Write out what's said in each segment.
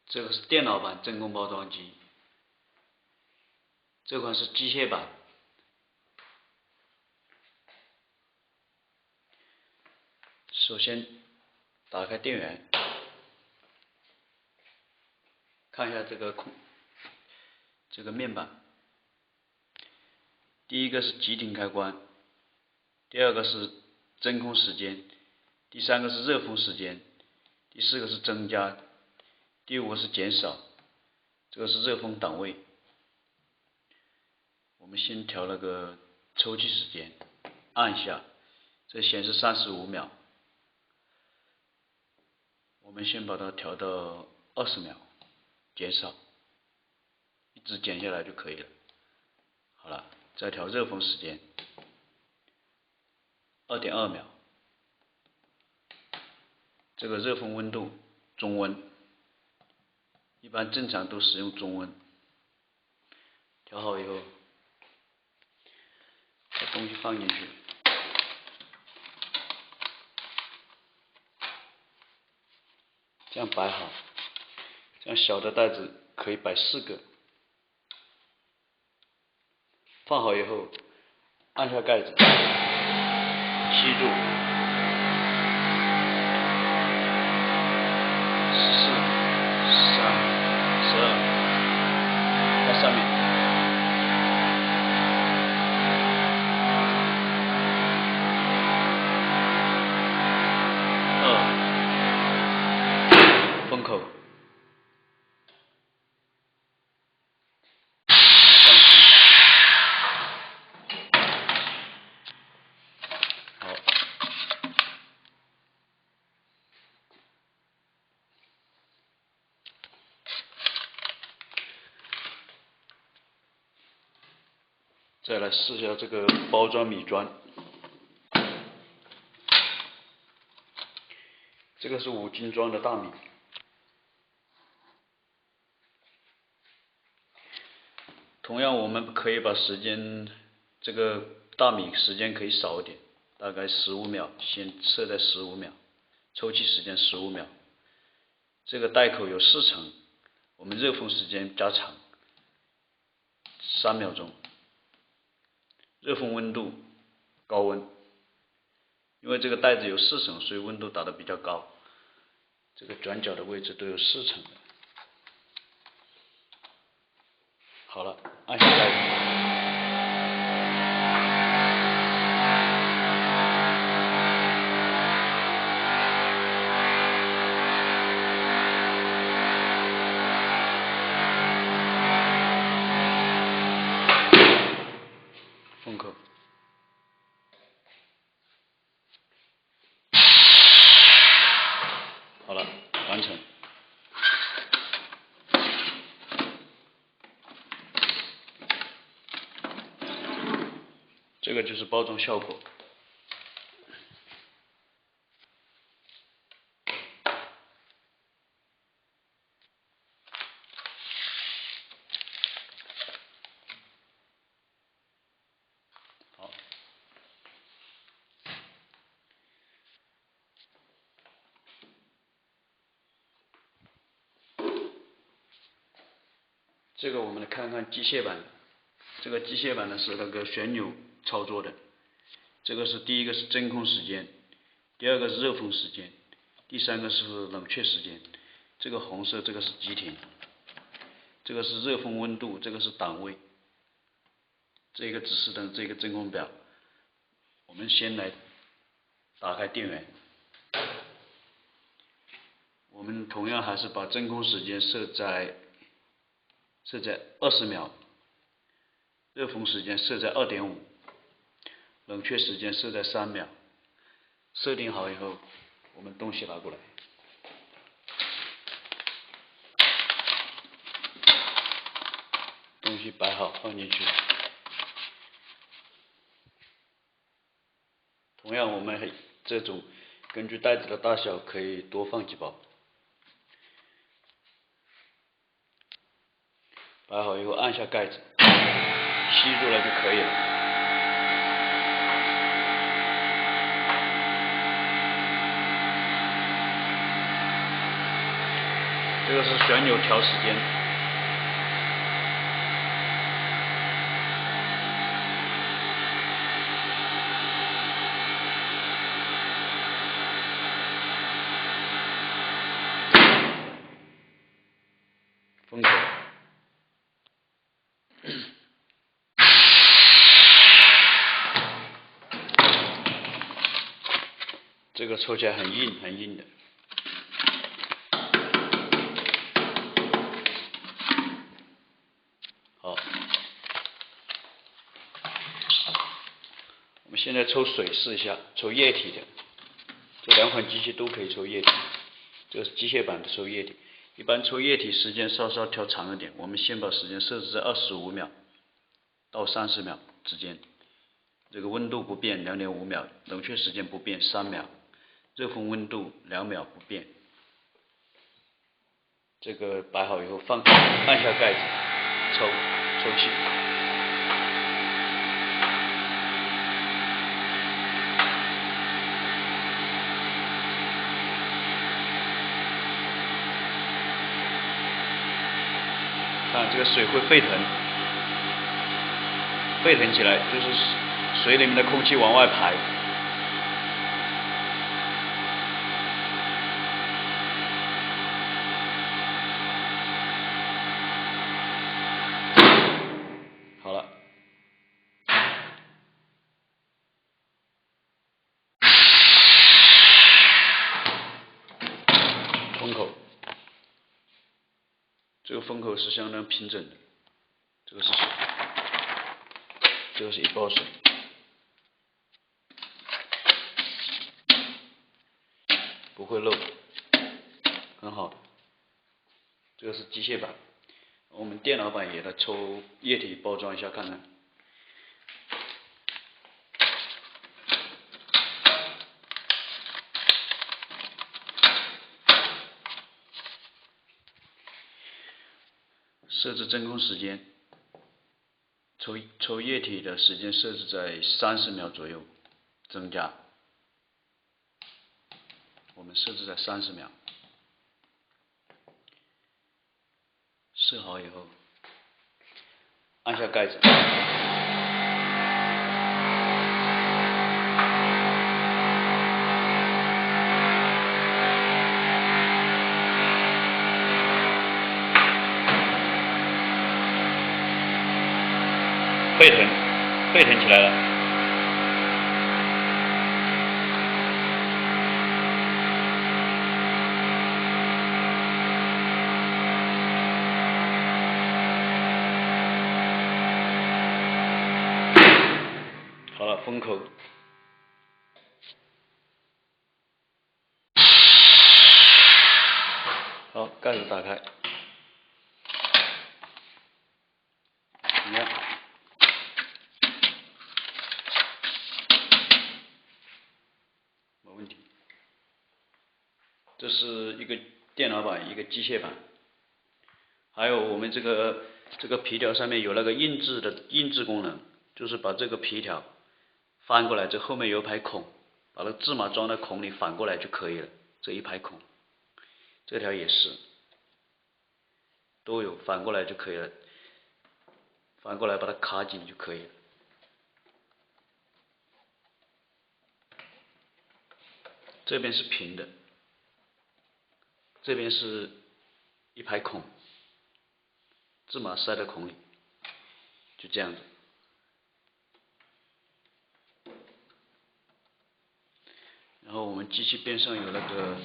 这个是电脑版真空包装机，这款是机械版。首先打开电源，看一下这个面板。第一个是急停开关，第二个是真空时间，第三个是热风时间，第四个是增加，第五个是减少，这个是热风档位。我们先调那个抽气时间，按下，这显示35秒。我们先把它调到20秒，减少，一直减下来就可以了。好了，再调热风时间，2.2秒。这个热风温度中温，一般正常都使用中温。调好以后，把东西放进去，这样摆好。这样小的袋子可以摆4个。放好以后，按下盖子，吸住14、13、12，在上面。封口。好，再来试一下这个包装米砖。这个是5斤装的大米。同样，我们可以把时间，这个大米时间可以少一点，大概15秒，先设在15秒，抽气时间15秒。这个袋口有4层，我们热风时间加长3秒钟。热风温度高温，因为这个袋子有4层，所以温度打得比较高。这个转角的位置都有4层的。好了，按下盖子。封口。好了，完成。这个就是包装效果。好，这个我们来看看机械版。这个机械版呢是那个旋钮操作的。这个是第一个是真空时间，第二个是热风时间，第三个是冷却时间。这个红色这个是急停，这个是热风温度，这个是档位。这个指示灯，这个真空表。我们先来打开电源。我们同样还是把真空时间设在20秒，热风时间设在2.5，冷却时间设在3秒。设定好以后，我们东西拿过来，东西摆好放进去。同样，我们这种根据袋子的大小可以多放几包。摆好以后按下盖子，吸住了就可以了。这个是旋钮调时间。封口。这个抽起来很硬，很硬的。好，我们现在抽水试一下，抽液体的。这两款机器都可以抽液体，这是机械版的抽液体。一般抽液体时间稍稍调长一点，我们先把时间设置在25秒到30秒之间。这个温度不变2.5秒，冷却时间不变3秒，热风温度2秒不变。这个摆好以后按下盖子，抽气。看这个水会沸腾，沸腾起来就是水里面的空气往外排。好了，封口。这个封口是相当平整的，这个是水，这个是一包水，不会漏，很好的。这个是机械版，我们电脑版也来抽液体包装一下看看。设置真空时间，抽液体的时间设置在30秒左右，增加。我们设置在30秒。设好以后，按下盖子。沸腾起来了。好了，封口。好，盖子打开。一样。没问题。这是一个电脑版，一个机械版。还有我们这个皮条上面有那个印制功能，就是把这个皮条翻过来，这后面有一排孔，把那芝麻装在孔里反过来就可以了。这一排孔，这条也是，都有，反过来就可以了，反过来把它卡紧就可以了。这边是平的，这边是一排孔，芝麻塞在孔里，就这样子。然后我们机器边上有那个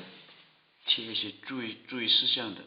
贴一些注意事项的。